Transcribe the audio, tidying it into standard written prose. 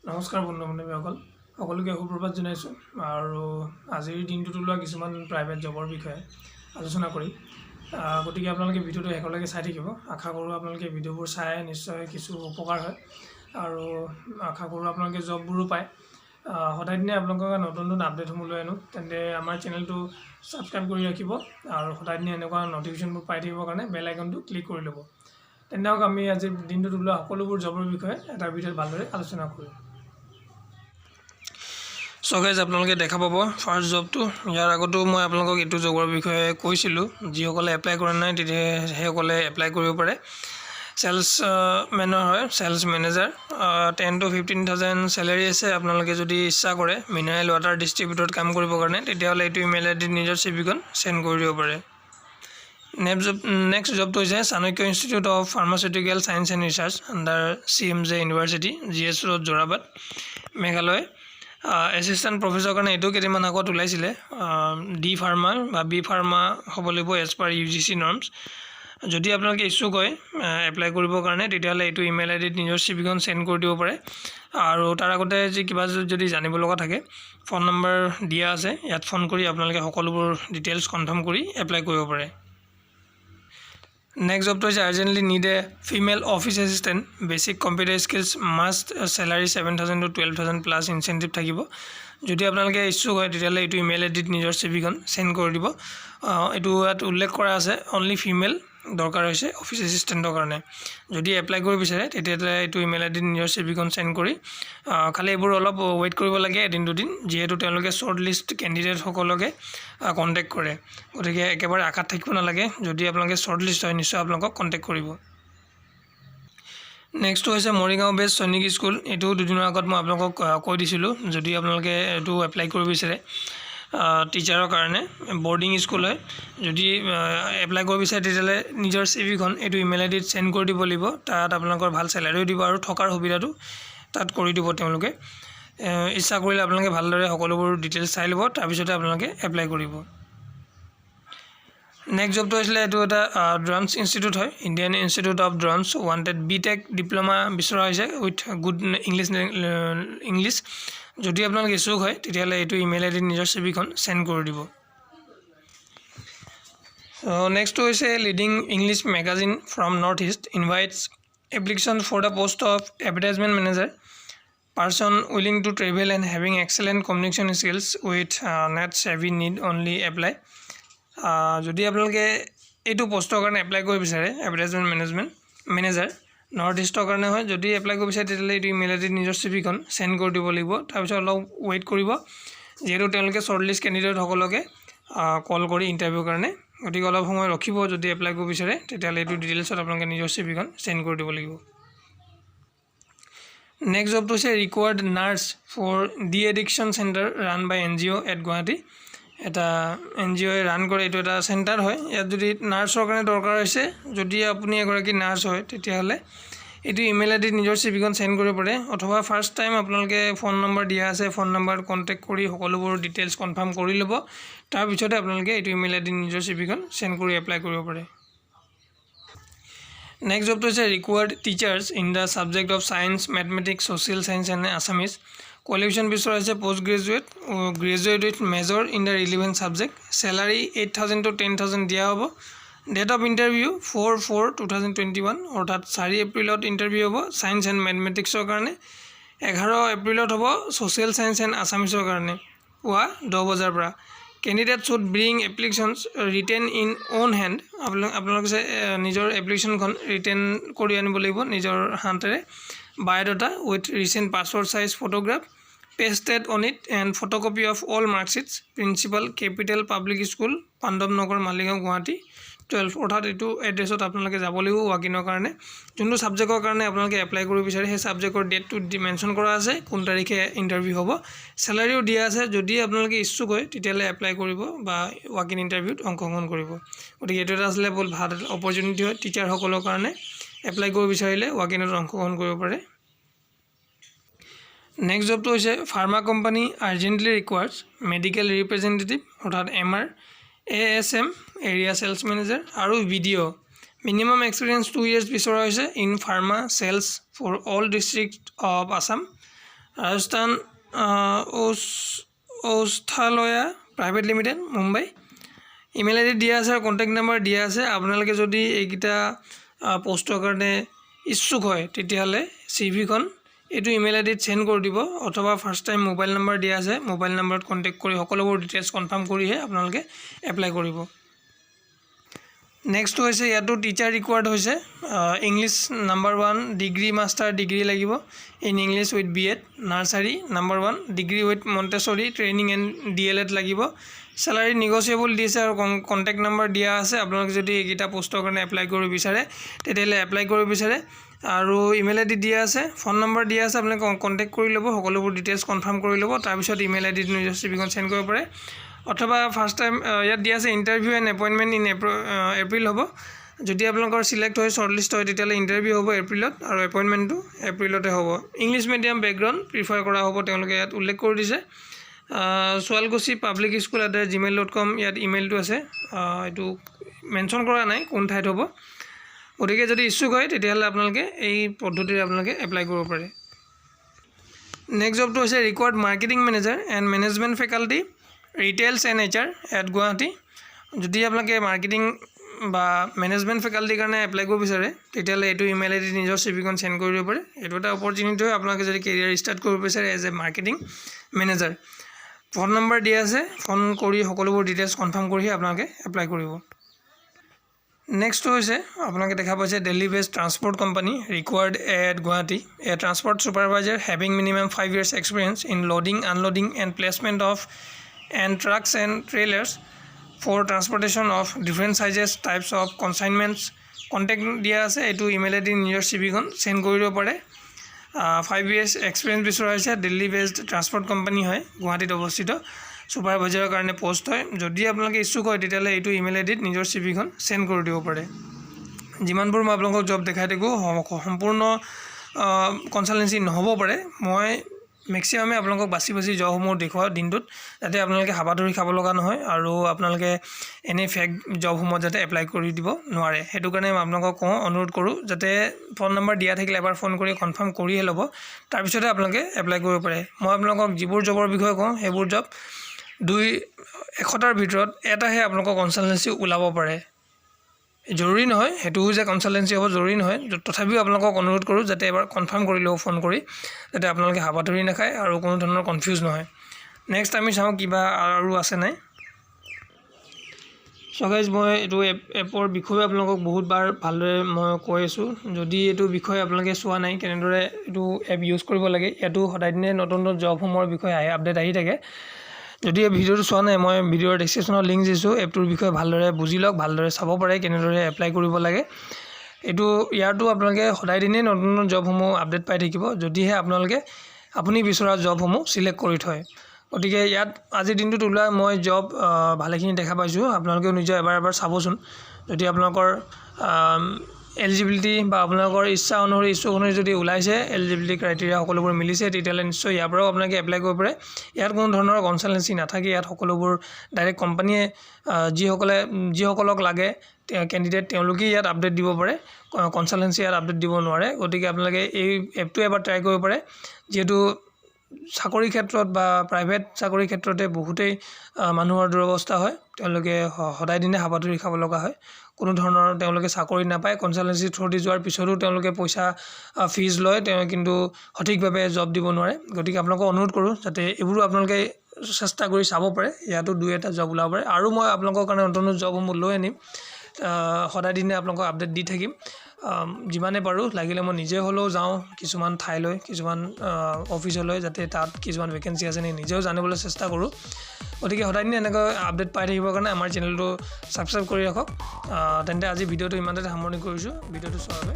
নমস্কাৰ বন্ধু-বান্ধৱীসকল সকলোকে সুপ্ৰভাত জনাইছোঁ আৰু আজিৰ দিনটোত ওলোৱা কিছুমান প্ৰাইভেট জবৰ বিষয়ে আলোচনা কৰিম গতিকে আপোনালোকে ভিডিঅ'টো শেষলৈকে চাই থাকিব আশা কৰোঁ আপোনালোকে ভিডিঅ'বোৰ চাই নিশ্চয় কিছু উপকাৰ হয় আৰু আশা কৰোঁ আপোনালোকে জববোৰো পায় সদায় দিনে আপোনালোকক নতুন নতুন আপডেটসমূহ লৈ আনো তেন্তে আমাৰ চেনেলটো ছাবস্ক্ৰাইব কৰি ৰাখিব আৰু সদায় দিনে এনেকুৱা নটিফিকেশ্যনবোৰ পাই থাকিবৰ কাৰণে বেল আইকনটো ক্লিক কৰি ল'ব তেন্তে আমি আজিৰ দিনটোত ওলোৱা সকলোবোৰ জবৰ বিষয়ে এটা ভিডিঅ'ত ভালদৰে আলোচনা কৰিম So guys আপোনালোকে দেখা পাব ফাৰ্স্ট জবটো ইয়াৰ আগতো মই আপোনালোকক এটো জবৰ বিষয়ে কৈছিলো যিসকলে এপ্লাই কৰা নাই তেতিয়া হেসকলে এপ্লাই কৰিব পাৰে সেলস মেনৰ হয় সেলস মেনেজাৰ 10 to 15000 স্যালাৰি আছে আপোনালোকে যদি ইচ্ছা কৰে মিনাৰেল ওয়াটাৰ ডিস্ট্ৰিবিউটৰত কাম কৰিব কাৰণে তেতিয়া হলে এটো ইমেইল আইডি নিজৰ সিভিখন সেন্ড কৰি দিব পাৰে নেক্সট জবটো হৈছে Chanakya institute of pharmaceutical science and research under CMJ university GS road Jorabat Meghalaya assistant professor কাৰণে এটো কেইমান আগত ওলাইছিলে ডি ফাৰ্মা বা বি ফাৰ্মা হ'ব লাগিব এজ পাৰ UGC নৰ্মছ যদি আপোনালোকে ইচ্ছুক হয় এপ্লাই কৰিবৰ কাৰণে তেতিয়া হলে এটো ইমেইল আইডিত নিজৰ সিভিখন সেন্ড কৰি দিব পাৰে আৰু তাৰ আগতে যে কিবা যদি জানিব লগা থাকে ফোন নম্বৰ দিয়া আছে ইয়াত ফোন কৰি আপোনালোকে সকলোবোৰ ডিটেইলছ কনফাৰ্ম কৰি এপ্লাই কৰিব পাৰে Next job is urgently need a female office assistant. Basic computer skills must salary 7,000 to 12,000 plus incentive থাকিব যদি আপোনালোকে ইচ্ছুক হয় তেতিয়ালে এটো ইমেইল আইডিত নিজৰ সিভিখন সেন্ড কৰি দিব এটো ইয়াত উল্লেখ কৰা আছে অনলি ফিমেল দৰকাৰ হৈছে অফিস এসিস্ট্যান্টৰ কাৰণে যদি এপ্লাই কৰিব বিচাৰে তেতিয়ালে এটো ইমেইল আইডিত নিজৰ সিভিখন সেন্ড কৰি খালি এবোৰ অলপ ওয়েট কৰিব লাগে এদিন দুদিন যেহেতু তেওঁলোকে শৰ্ট লিষ্ট ক্যান্ডিডেট সকলকে কন্টাক্ট কৰে গতিকে একেবাৰে আকাত থাকিব নালাগে যদি আপোনালোকে শৰ্ট লিষ্ট হয় নিশ্চয় আপোনালোকক কন্টাক্ট কৰিব নেক্সট হৈছে মৰিগাঁও বেস সৈনিক স্কুল এটো দুদিনৰ আগত মই আপোনালোকক কৈ দিছিলো যদি আপোনালোকে এটো এপ্লাই কৰিব বিচাৰে টিচাৰৰ কাৰণে বোৰ্ডিং স্কুল হয় যদি এপ্লাই কৰিব বিচাৰে তেতিয়ালে নিজৰ সিভিখন এটো ইমেইল আইডিত সেন্ড কৰি দিব লাগিব তাত আপোনালোকৰ ভাল স্যালাৰিও দিব আৰু থকাৰ সুবিধাটো তাত কৰি দিব তেওঁলোকে ইচ্ছা কৰিলে আপোনালোকে ভালদৰে সকলোবোৰ ডিটেইলছ চাই লব তাৰ পিছতে আপোনালোকে এপ্লাই কৰিব নেক্সট জবটো আছিল এটো এটা ড্ৰামছ ইনষ্টিটিউট হয় Indian institute of drums wanted BTech diploma বিচৰা হৈছে উইথ গুড ইংলিশ যদি আপোনালোকে ইচ্ছুক হয় তেতিয়ালে এটো ইমেইল আইডি নিজৰ সিভিখন সেন্ড কৰি দিব নেক্সট হৈছে leading English magazine from north east invites application for the post of advertisement manager person willing to travel and having excellent communication skills with net savvy need only apply যদি আপোনালোকে এটো পোষ্টৰ কাৰণে apply কৰিব বিচাৰে advertisement manager north ইষ্টৰ কাৰণে হয় যদি এপ্লাই কৰিব বিচাৰে তেতিয়ালে এটো ইমেইল আইডিত নিজৰ সিভিখন সেন্ড কৰি দিব লাগিব তাৰ পিছত অলপ ওয়েট কৰিব যেহেতু তেওঁলোকে শৰ্ট লিষ্ট ক্যান্ডিডেট সকলকে কল কৰি ইন্টাৰভিউ কাৰণে গতিকে অলপ সময় ৰখিব যদি এপ্লাই কৰিব বিচাৰে তেতিয়ালে এটো ডিটেইলছত আপোনালোকে নিজৰ সিভিখন সেন্ড কৰি দিব লাগিব নেক্সট জবটো হৈছে required nurse for de addiction centre run by NGO at Guwahati এটা NGO ৰান কৰে এটো এটা সেন্টাৰ হয় ইয়াত যদি নাৰ্সৰ কাৰণে দৰকাৰ হৈছে যদি আপুনি এগৰাকী নাৰ্স হয় তেতিয়ালে এটো ইমেইল আইডিত নিজৰ সিভিখন সেন্ড কৰিব পাৰে অথবা ফাৰ্স্ট টাইম আপোনালোকে ফোন নম্বৰ দিয়া আছে ফোন নম্বৰ কন্টাক্ট কৰি সকলোবোৰ ডিটেইলছ কনফাৰ্ম কৰি ল'ব তাৰ পিছতে আপোনালোকে এটো ইমেইল আইডিত নিজৰ সিভিখন সেন্ড কৰি এপ্লাই কৰিব পাৰে নেক্সট জবটো হৈছে required teachers in the subject of science mathematics social science and Assamese qualification বিচৰা হৈছে post graduate with major in the relevant subject salary 8000 to 10000 দিয়া হ'ব ডেট অফ ইন্টাৰভিউ 4/4/2021 অৰ্থাৎ 4 এপ্ৰিলত ইন্টাৰভিউ হ'ব সায়েন্স এণ্ড ম্যাথমেটিক্সৰ কাৰণে 11 এপ্ৰিলত হ'ব সোশ্যাল সায়েন্স এণ্ড আসামিজৰ কাৰণে পুৱা 10 বজাৰ পৰা Candidate should bring applications written in own hand. আপোনালোকে নিজৰ এপ্লিকেশনখন ৰিটেন কৰি আনিব লাগিব নিজৰ হাতেৰে biodata with recent passport size photograph pasted on it and photocopy of all mark sheets principal capital public school Pandava নগৰ মালিগাঁও গুৱাহাটী 12 অৰ্থাৎ এটো এড্ৰেছত আপোনালোকে যাব লাগিব ওয়াকিনৰ কাৰণে যোনটো সাবজেক্টৰ কাৰণে আপোনালোকে এপ্লাই কৰিব বিচাৰে সেই সাবজেক্টৰ ডেটটো মেনশন কৰা আছে কোন তাৰিখে ইন্টাৰভিউ হ'ব স্যালাৰিও দিয়া আছে যদি আপোনালোকে ইচ্ছুক হয় তেতিয়ালে এপ্লাই কৰিব বা ওয়াকিন ইন্টাৰভিউত অংশগ্ৰহণ কৰিব গতিকে এটো এটা আসলে বহুত ভাল অপৰচুনিটি হয় টিচাৰ সকলৰ কাৰণে এপ্লাই কৰিব বিচাৰিলে ওয়াকিনত অংশগ্ৰহণ কৰিব পাৰে নেক্সট জবটো হৈছে pharma company urgently requires medical representative অৰ্থাৎ MR ASM area sales manager aru video minimum experience 2 years bisora hoise in pharma sales for all districts of Assam Rajasthan Aushadhalaya private limited Mumbai. Email ID দিয়া আছে আৰু contact number দিয়া আছে। আপোনালোকে যদি এইকেইটা পোষ্টৰ কাৰণে ইচ্ছুক হয় তেতিয়াহ'লে চিভিখন এইটো ইমেইল আইডিত সেন্ড কৰি দিব, অথবা ফাৰ্ষ্ট টাইম মোবাইল নাম্বাৰ দিয়া আছে, মোবাইল নাম্বাৰত কণ্টেক্ট কৰি সকলোবোৰ ডিটেইলছ কনফাৰ্ম কৰিহে আপোনালোকে এপ্লাই কৰিব। নেক্সট হৈছে ইয়াতো টিচাৰ ৰিকোৱাৰ্ড হৈছে। English number 1 degree master degree লাগিব in English with BEd। Nursery number 1 degree with Montessori training and DLEd লাগিব। চেলাৰী নিগচিয়েবল দিছে আৰু কণ্টেক্ট নাম্বাৰ দিয়া আছে। আপোনালোকে যদি এইকেইটা পোষ্টৰ কাৰণে এপ্লাই কৰিব বিচাৰে তেতিয়াহ'লে এপ্লাই কৰিব বিচাৰে, আৰু ইমেইল আইডি দিয়া আছে, ফোন নম্বৰ দিয়া আছে। আপোনালোকে কণ্টেক্ট কৰি ল'ব, সকলোবোৰ ডিটেইলছ কনফাৰ্ম কৰি ল'ব, তাৰপিছত ইমেইল আইডিত নিজৰ চিভিখন সেন্ড কৰিব পাৰে। অথবা ফাৰ্ষ্ট টাইম ইয়াত দিয়া আছে interview and appointment in April হ'ব। যদি আপোনালোকৰ চিলেক্ট হয় শ্বৰ্টলিষ্ট হয় তেতিয়াহ'লে ইণ্টাৰভিউ হ'ব এপ্ৰিলত, আৰু এপইণ্টমেণ্টটো এপ্ৰিলতে হ'ব। ইংলিছ মিডিয়াম বেকগ্ৰাউণ্ড প্ৰিফাৰ কৰা হ'ব, তেওঁলোকে ইয়াত উল্লেখ কৰি দিছে। শুৱালকুছি পাব্লিক স্কুল @gmail.com ইয়াত ইমেইলটো আছে, এইটো মেনশ্যন কৰা নাই কোন ঠাইত হ'ব। গতিকে যদি ইচ্ছুক হয় তেতিয়াহ'লে আপোনালোকে এই পদ্ধতিৰে আপোনালোকে এপ্লাই কৰিব পাৰে। নেক্সট জবটো হৈছে required marketing manager and management faculty retails and HR at Guwahati. যদি আপোনালোকে মাৰ্কেটিং বা মেনেজমেণ্ট ফেকাল্টিৰ কাৰণে এপ্লাই কৰিব বিচাৰে তেতিয়াহ'লে এইটো ইমেইল আইডি নিজৰ চিভিখন সেন্ড কৰি দিব পাৰে। এইটো এটা অপৰচুনিটি হয় আপোনালোকে যদি কেৰিয়াৰ ষ্টাৰ্ট কৰিব বিচাৰে as a marketing manager. Phone number দিয়া আছে, ফোন কৰি সকলোবোৰ ডিটেইলছ কনফাৰ্ম কৰিহে আপোনালোকে এপ্লাই কৰিব। নেক্সট হৈছে আপোনালোকে দেখা পাইছে Delhi based transport company required at Guwahati a transport supervisor having minimum 5 years experience in loading unloading and placement of and trucks and trailers for transportation of different sizes types of consignments। Contact দিয়া আছে, এইটো email ID নিজৰ চিভিখন send কৰি দিব পাৰে। 5 years experience বিচৰা হৈছে। Delhi based transport company হয়, গুৱাহাটীত অৱস্থিত, ছুপাৰভাইজাৰৰ কাৰণে পোষ্ট হয়। যদি আপোনালোকে ইচ্ছুক হয় তেতিয়াহ'লে এইটো ইমেইল আইডিত নিজৰ চিভিখন সেন্ড কৰি দিব পাৰে। যিমানবোৰ মই আপোনালোকক জব দেখাই থাকোঁ সম্পূৰ্ণ কনচালটেঞ্চি নহ'ব পাৰে, মই মেক্সিমামে আপোনালোকক বাছি জবসমূহ দেখুৱাওঁ দিনটোত, যাতে আপোনালোকে হাবাথুৰি খাব লগা নহয় আৰু আপোনালোকে এনেই ফেক জবসমূহত যাতে এপ্লাই কৰি দিব নোৱাৰে। সেইটো কাৰণে মই আপোনালোকক অনুৰোধ কৰোঁ যাতে ফোন নম্বৰ দিয়া থাকিলে এবাৰ ফোন কৰি কনফাৰ্ম কৰিহে ল'ব, তাৰপিছতে আপোনালোকে এপ্লাই কৰিব পাৰে। মই আপোনালোকক যিবোৰ জবৰ বিষয়ে কওঁ সেইবোৰ জব 2-1টাৰ ভিতৰত এটাহে আপোনালোকৰ কনচালটেঞ্চি ওলাব পাৰে। জৰুৰী নহয় সেইটোও যে কনচালটেঞ্চি হ'ব, জৰুৰী নহয়, তথাপিও আপোনালোকক অনুৰোধ কৰোঁ যাতে এবাৰ কনফাৰ্ম কৰি লওক ফোন কৰি, যাতে আপোনালোকে হাবাথুৰি নাখায় আৰু কোনো ধৰণৰ কনফিউজ নহয়। নেক্সট আমি চাওঁ কিবা আৰু আছে নাই। চ' গাইজ মই এইটো এপৰ বিষয়ে আপোনালোকক বহুতবাৰ ভালদৰে মই কৈ আছোঁ। যদি এইটো বিষয়ে আপোনালোকে চোৱা নাই কেনেদৰে এইটো এপ ইউজ কৰিব লাগে, ইয়াতো সদায় দিনে নতুন জবসমূহৰ বিষয়ে আপডেট আহি থাকে। যদি এই ভিডিঅ'টো চোৱা নাই মই ভিডিঅ'ৰ ডেছক্ৰিপশ্যনত লিংক দিছোঁ, এপটোৰ বিষয়ে ভালদৰে বুজি লওক, ভালদৰে চাব পাৰে কেনেদৰে এপ্লাই কৰিব লাগে। ইয়াতো আপোনালোকে সদায় দিনেই নতুন জবসমূহ আপডেট পাই থাকিব, যদিহে আপুনি বিচৰা জবসমূহ চিলেক্ট কৰি থয়। গতিকে ইয়াত আজিৰ দিনটোত ওলোৱা মই জব ভালেখিনি দেখা পাইছোঁ, আপোনালোকেও নিজৰ এবাৰ চাবচোন। যদি আপোনালোকৰ এলিজিবিলিটি বা আপোনালোকৰ ইচ্ছা অনুসৰি যদি ওলাইছে এলিজিবিলিটি ক্ৰাইটেৰিয়া সকলোবোৰ মিলিছে তেতিয়াহ'লে নিশ্চয় ইয়াৰ পৰাও আপোনালোকে এপ্লাই কৰিব পাৰে। ইয়াত কোনো ধৰণৰ কনচালটেঞ্চি নাথাকে, ইয়াত সকলোবোৰ ডাইৰেক্ট কোম্পানীয়ে যিসকলক লাগে কেণ্ডিডেট তেওঁলোকেই ইয়াত আপডেট দিব পাৰে, কনচালটেঞ্চি ইয়াত আপডেট দিব নোৱাৰে। গতিকে আপোনালোকে এই এপটো এবাৰ ট্ৰাই কৰিব পাৰে, যিহেতু চাকৰিৰ ক্ষেত্ৰত বা প্ৰাইভেট চাকৰিৰ ক্ষেত্ৰতে বহুতেই মানুহৰ দুৰৱস্থা হয়, তেওঁলোকে সদায় দিনে হাবাথুৰি খাব লগা হয়, কোনো ধৰণৰ তেওঁলোকে চাকৰি নাপায়। কনচালটেঞ্চি থ্ৰুদি যোৱাৰ পিছতো তেওঁলোকে পইচা ফিজ লয়, কিন্তু সঠিকভাৱে জব দিব নোৱাৰে। গতিকে আপোনালোকক অনুৰোধ কৰোঁ যাতে এইবোৰো আপোনালোকে চেষ্টা কৰি চাব পাৰে, ইয়াতো 2-এটা জব ওলাব পাৰে। আৰু মই আপোনালোকৰ কাৰণে নতুন জবসমূহ লৈ আনিম, সদায় দিনে আপোনালোকক আপডেট দি থাকিম যিমানে পাৰোঁ। লাগিলে মই নিজে হ'লেও যাওঁ কিছুমান ঠাইলৈ, কিছুমান অফিচলৈ, যাতে তাত কিছুমান ভেকেঞ্চি আছে নেকি নিজেও জানিবলৈ চেষ্টা কৰোঁ। গতিকে সদায় দিনে এনেকৈ আপডেট পাই থাকিবৰ কাৰণে আমাৰ চেনেলটো ছাবস্ক্ৰাইব কৰি ৰাখক। তেন্তে আজি ভিডিঅ'টো ইমানতে সামৰণি কৰিছোঁ। ভিডিঅ'টো চোৱাৰ বাবে